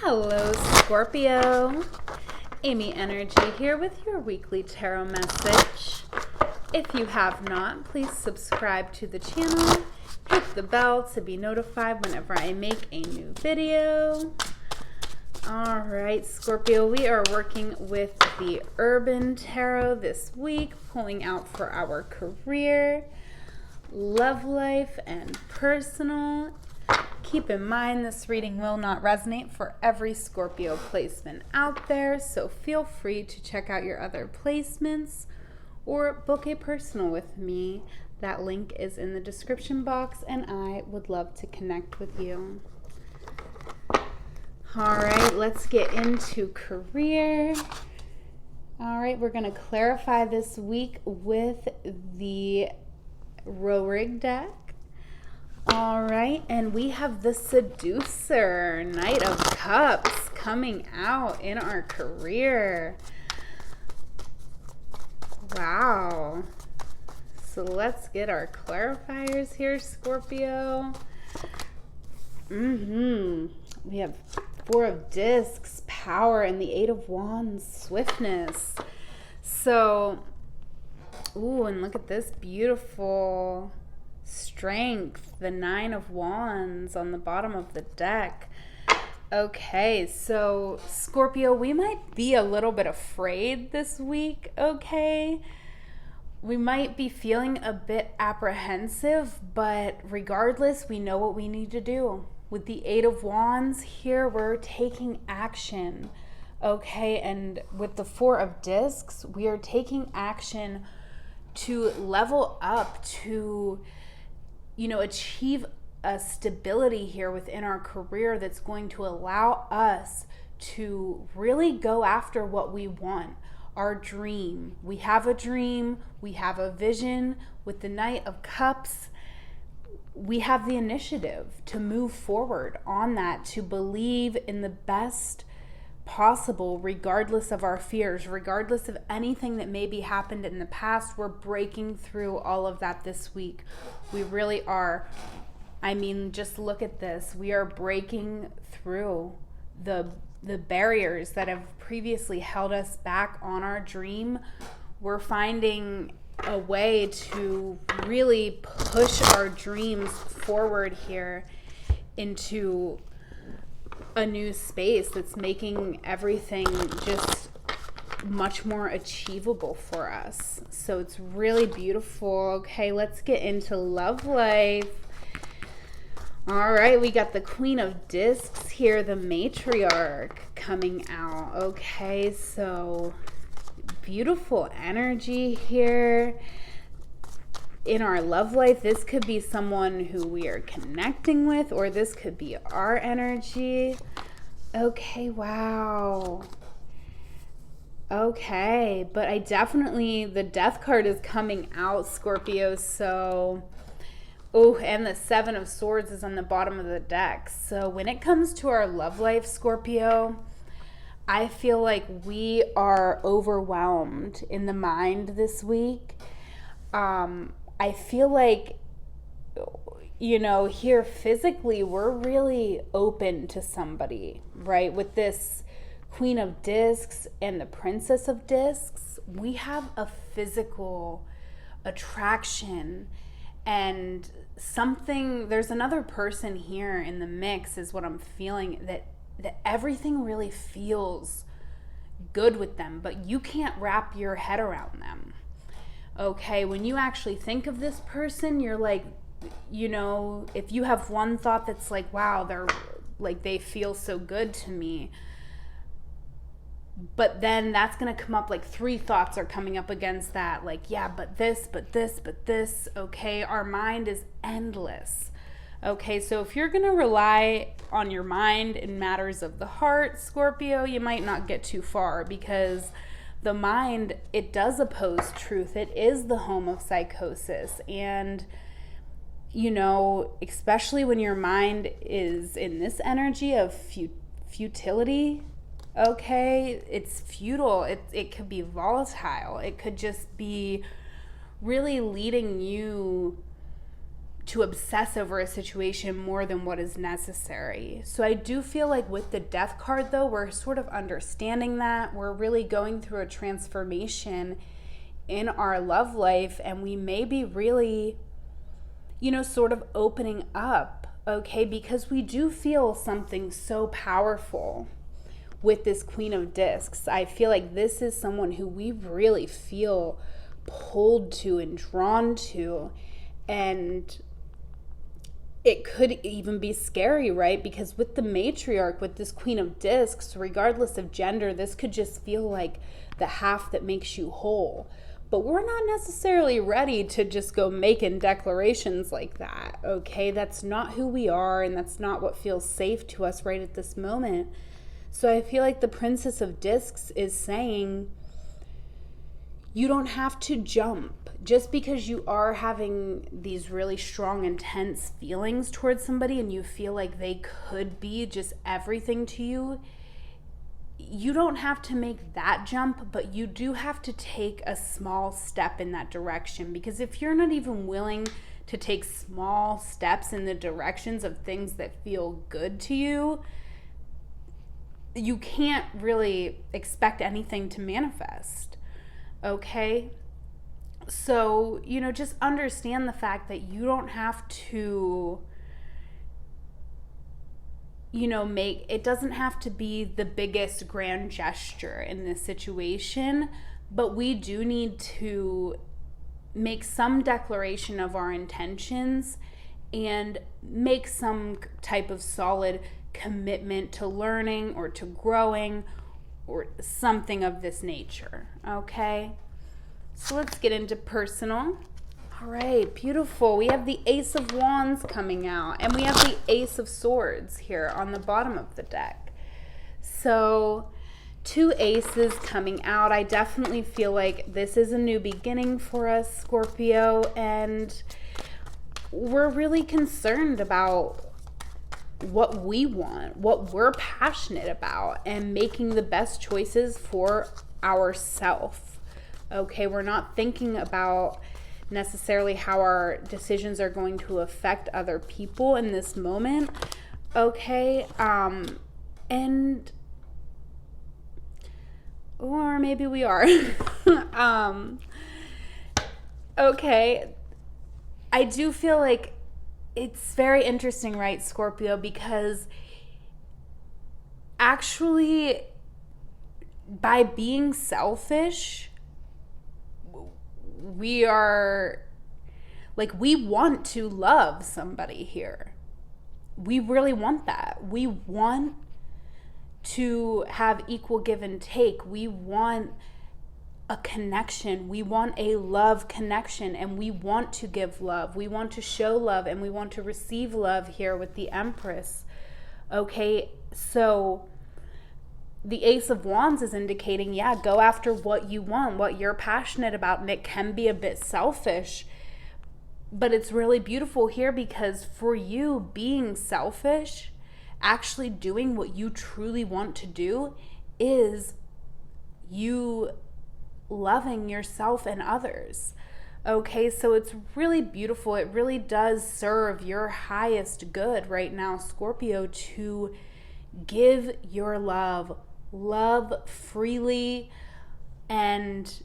Hello, Scorpio. Amyenergy here with your weekly tarot message. If you have not, please subscribe to the channel. Hit the bell to be notified whenever I make a new video. All right, Scorpio, we are working with the Urban Tarot this week, pulling out for our career, love life, and personal. Keep in mind, this reading will not resonate for every Scorpio placement out there, so feel free to check out your other placements or book a personal with me. That link is in the description box, and I would love to connect with you. All right, let's get into career. All right, we're going to clarify this week with the Rohrig deck. All right, and we have the Seducer, Knight of Cups, coming out in our career. Wow. So let's get our clarifiers here, Scorpio. We have Four of Discs, Power, and the Eight of Wands, Swiftness. So, ooh, and look at this beautiful Strength, the Nine of Wands on the bottom of the deck. Okay, so Scorpio, we might be a little bit afraid this week, okay? We might be feeling a bit apprehensive, but regardless, we know what we need to do. With the Eight of Wands here, we're taking action, okay? And with the Four of Discs, we are taking action to level up, to achieve a stability here within our career that's going to allow us to really go after what we want, our dream. We have a dream, we have a vision. With the Knight of Cups, we have the initiative to move forward on that, to believe in the best possible, regardless of our fears, regardless of anything that maybe happened in the past. We're breaking through all of that this week. We really are. I mean, just look at this. We are breaking through the barriers that have previously held us back on our dream. We're finding a way to really push our dreams forward here into a new space that's making everything just much more achievable for us. So it's really beautiful. Okay, let's get into love life. All right, we got the Queen of Discs here, the Matriarch, coming out. Okay, so beautiful energy here. In our love life, this could be someone who we are connecting with, or this could be our energy. Okay, wow. Okay, but the Death card is coming out, Scorpio, so, and the Seven of Swords is on the bottom of the deck. So when it comes to our love life, Scorpio, I feel like we are overwhelmed in the mind this week. I feel like, here physically, we're really open to somebody, right? With this Queen of Discs and the Princess of Discs, we have a physical attraction and there's another person here in the mix, is what I'm feeling, that everything really feels good with them, but you can't wrap your head around them. Okay, when you actually think of this person, you're like, if you have one thought that's like, wow, they feel so good to me, but then that's going to come up, like 3 thoughts are coming up against that, like, yeah, but this, okay, our mind is endless. Okay, so if you're going to rely on your mind in matters of the heart, Scorpio, you might not get too far, because the mind, it does oppose truth. It is the home of psychosis. And, especially when your mind is in this energy of futility, okay, it's futile. It could be volatile. It could just be really leading you to obsess over a situation more than what is necessary. So I do feel like with the Death card, though, we're sort of understanding that. We're really going through a transformation in our love life, and we may be really, you know, sort of opening up, okay? Because we do feel something so powerful with this Queen of Discs. I feel like this is someone who we really feel pulled to and drawn to, and it could even be scary, right? Because with the matriarch, with this Queen of Discs, regardless of gender, this could just feel like the half that makes you whole. But we're not necessarily ready to just go making declarations like that, okay? That's not who we are, and that's not what feels safe to us right at this moment. So I feel like the Princess of Discs is saying, you don't have to jump. Just because you are having these really strong, intense feelings towards somebody and you feel like they could be just everything to you, you don't have to make that jump, but you do have to take a small step in that direction. Because if you're not even willing to take small steps in the directions of things that feel good to you, you can't really expect anything to manifest, okay? So, you know, just understand the fact that you don't have to, you know, it doesn't have to be the biggest grand gesture in this situation, but we do need to make some declaration of our intentions and make some type of solid commitment to learning or to growing or something of this nature, okay? So let's get into personal. All right, beautiful. We have the Ace of Wands coming out, and we have the Ace of Swords here on the bottom of the deck. So 2 aces coming out. I definitely feel like this is a new beginning for us, Scorpio, and we're really concerned about what we want, what we're passionate about, and making the best choices for ourselves. Okay, we're not thinking about necessarily how our decisions are going to affect other people in this moment. Okay, and or maybe we are. Okay, I do feel like it's very interesting, right, Scorpio, because actually by being selfish, we are like, we want to love somebody here. We really want that. We want to have equal give and take. We want a connection. We want a love connection, and we want to give love. We want to show love, and we want to receive love here with the Empress. Okay, so the Ace of Wands is indicating, yeah, go after what you want, what you're passionate about, and it can be a bit selfish, but it's really beautiful here because for you, being selfish, actually doing what you truly want to do, is you loving yourself and others. Okay, so it's really beautiful. It really does serve your highest good right now, Scorpio, to give your love freely and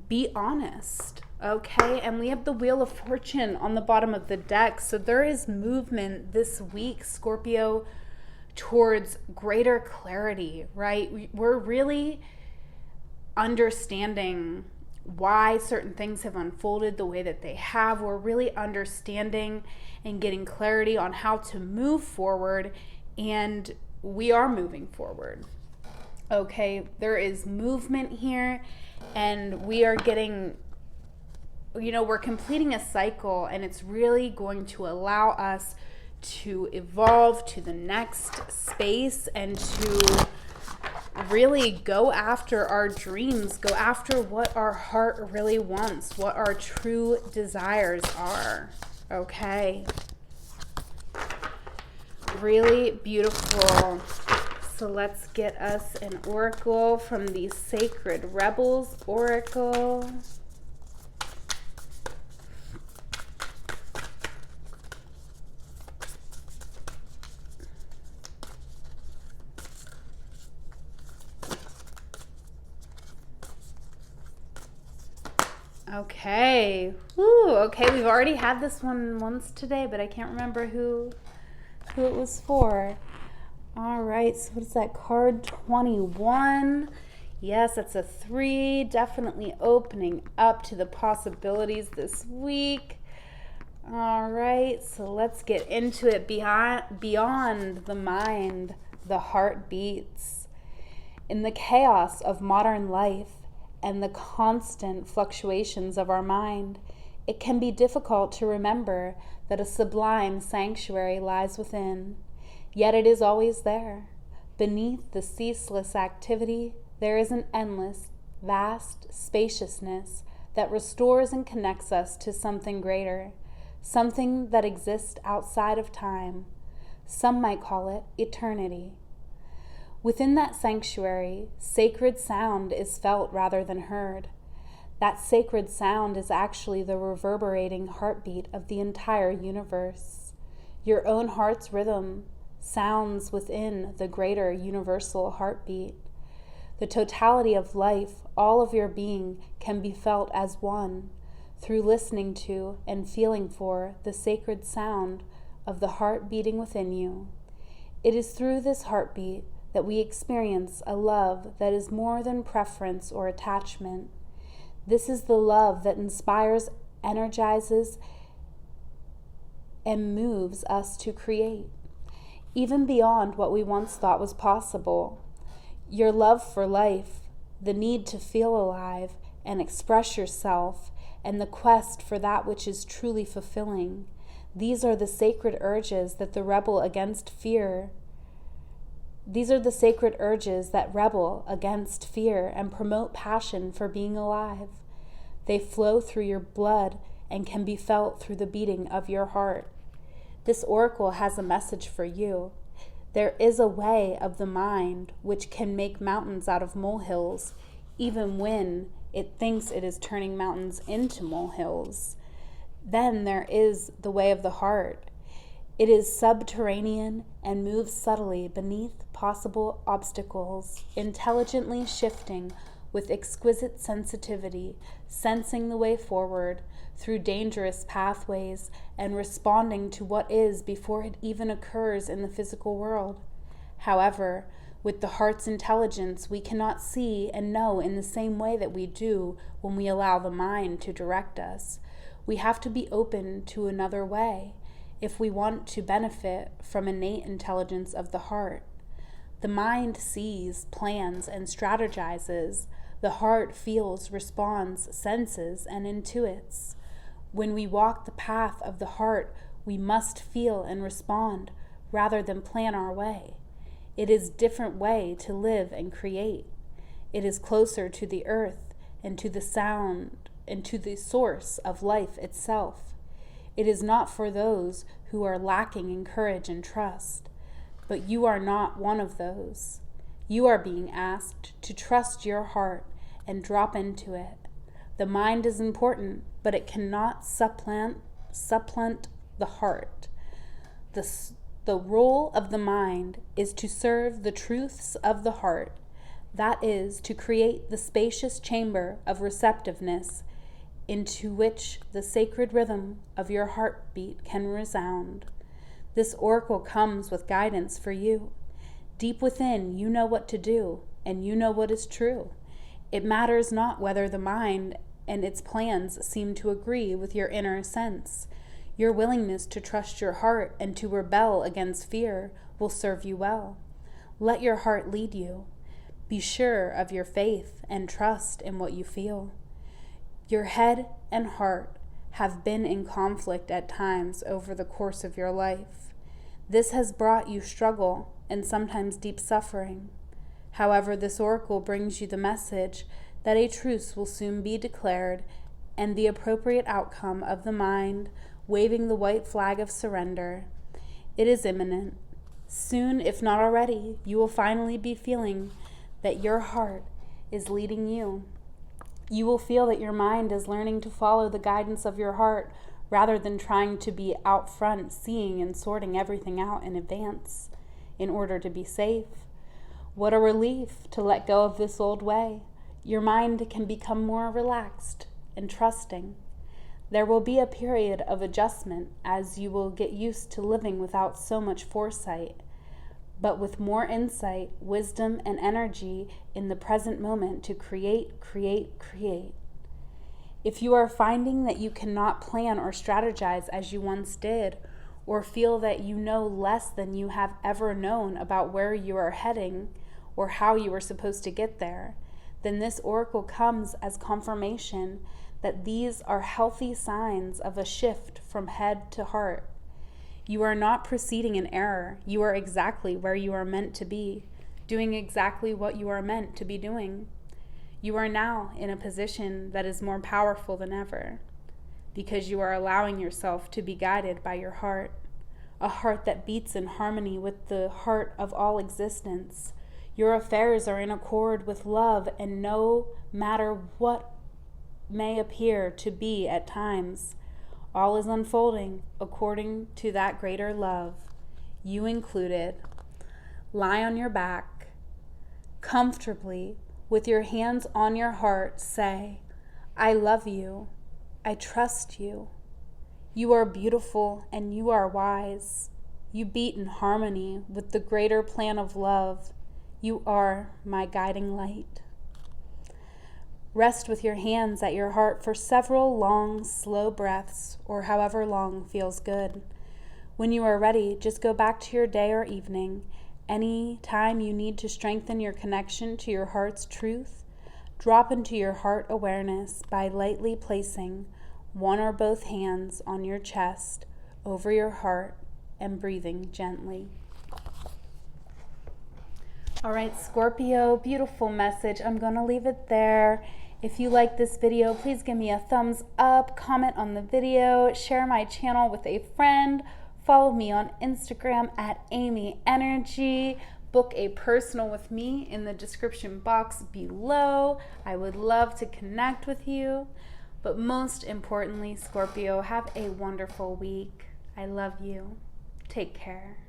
be honest, okay? And we have the Wheel of Fortune on the bottom of the deck. So there is movement this week, Scorpio, towards greater clarity, right? We're really understanding why certain things have unfolded the way that they have. We're really understanding and getting clarity on how to move forward, and we are moving forward. Okay, there is movement here, and we are getting, you know, we're completing a cycle, and it's really going to allow us to evolve to the next space and to really go after our dreams, go after what our heart really wants, what our true desires are. Okay, really beautiful. So let's get us an oracle from the Sacred Rebels Oracle. Okay. Woo, okay, we've already had this one once today, but I can't remember who it was for. All right, so what is that? Card 21. Yes, that's a 3. Definitely opening up to the possibilities this week. All right, so let's get into it. Beyond the mind, the heart beats. In the chaos of modern life and the constant fluctuations of our mind, it can be difficult to remember that a sublime sanctuary lies within. Yet it is always there. Beneath the ceaseless activity, there is an endless, vast spaciousness that restores and connects us to something greater, something that exists outside of time. Some might call it eternity. Within that sanctuary, sacred sound is felt rather than heard. That sacred sound is actually the reverberating heartbeat of the entire universe. Your own heart's rhythm sounds within the greater universal heartbeat. The totality of life, all of your being, can be felt as one through listening to and feeling for the sacred sound of the heart beating within you. It is through this heartbeat that we experience a love that is more than preference or attachment. This is the love that inspires, energizes, and moves us to create, even beyond what we once thought was possible. Your love for life, the need to feel alive and express yourself, and the quest for that which is truly fulfilling. These are the sacred urges that rebel against fear and promote passion for being alive. They flow through your blood and can be felt through the beating of your heart. This oracle has a message for you. There is a way of the mind which can make mountains out of molehills, even when it thinks it is turning mountains into molehills. Then there is the way of the heart. It is subterranean and moves subtly beneath possible obstacles, intelligently shifting with exquisite sensitivity, sensing the way forward through dangerous pathways and responding to what is before it even occurs in the physical world. However, with the heart's intelligence, we cannot see and know in the same way that we do when we allow the mind to direct us. We have to be open to another way if we want to benefit from innate intelligence of the heart. The mind sees, plans, and strategizes. The heart feels, responds, senses, and intuits. When we walk the path of the heart, we must feel and respond rather than plan our way. It is a different way to live and create. It is closer to the earth and to the sound and to the source of life itself. It is not for those who are lacking in courage and trust, but you are not one of those. You are being asked to trust your heart and drop into it. The mind is important, but it cannot supplant the heart. The role of the mind is to serve the truths of the heart. That is, to create the spacious chamber of receptiveness into which the sacred rhythm of your heartbeat can resound. This oracle comes with guidance for you. Deep within, you know what to do, and you know what is true. It matters not whether the mind and its plans seem to agree with your inner sense. Your willingness to trust your heart and to rebel against fear will serve you well. Let your heart lead you. Be sure of your faith and trust in what you feel. Your head and heart have been in conflict at times over the course of your life. This has brought you struggle and sometimes deep suffering. However, this oracle brings you the message that a truce will soon be declared and the appropriate outcome of the mind waving the white flag of surrender. It is imminent. Soon, if not already, you will finally be feeling that your heart is leading you. You will feel that your mind is learning to follow the guidance of your heart rather than trying to be out front, seeing and sorting everything out in advance in order to be safe. What a relief to let go of this old way. Your mind can become more relaxed and trusting. There will be a period of adjustment as you will get used to living without so much foresight, but with more insight, wisdom, and energy in the present moment to create, create, create. If you are finding that you cannot plan or strategize as you once did, or feel that you know less than you have ever known about where you are heading or how you are supposed to get there, then this oracle comes as confirmation that these are healthy signs of a shift from head to heart. You are not proceeding in error. You are exactly where you are meant to be, doing exactly what you are meant to be doing. You are now in a position that is more powerful than ever, because you are allowing yourself to be guided by your heart, a heart that beats in harmony with the heart of all existence. Your affairs are in accord with love, and no matter what may appear to be at times, all is unfolding according to that greater love, you included. Lie on your back, comfortably, with your hands on your heart. Say, I love you. I trust you. You are beautiful and you are wise. You beat in harmony with the greater plan of love. You are my guiding light. Rest with your hands at your heart for several long, slow breaths, or however long feels good. When you are ready, just go back to your day or evening. Any time you need to strengthen your connection to your heart's truth, drop into your heart awareness by lightly placing one or both hands on your chest over your heart and breathing gently. All right, Scorpio, beautiful message. I'm going to leave it there. If you like this video, please give me a thumbs up, comment on the video, share my channel with a friend, follow me on Instagram at amyenergy, book a personal with me in the description box below. I would love to connect with you. But most importantly, Scorpio, have a wonderful week. I love you. Take care.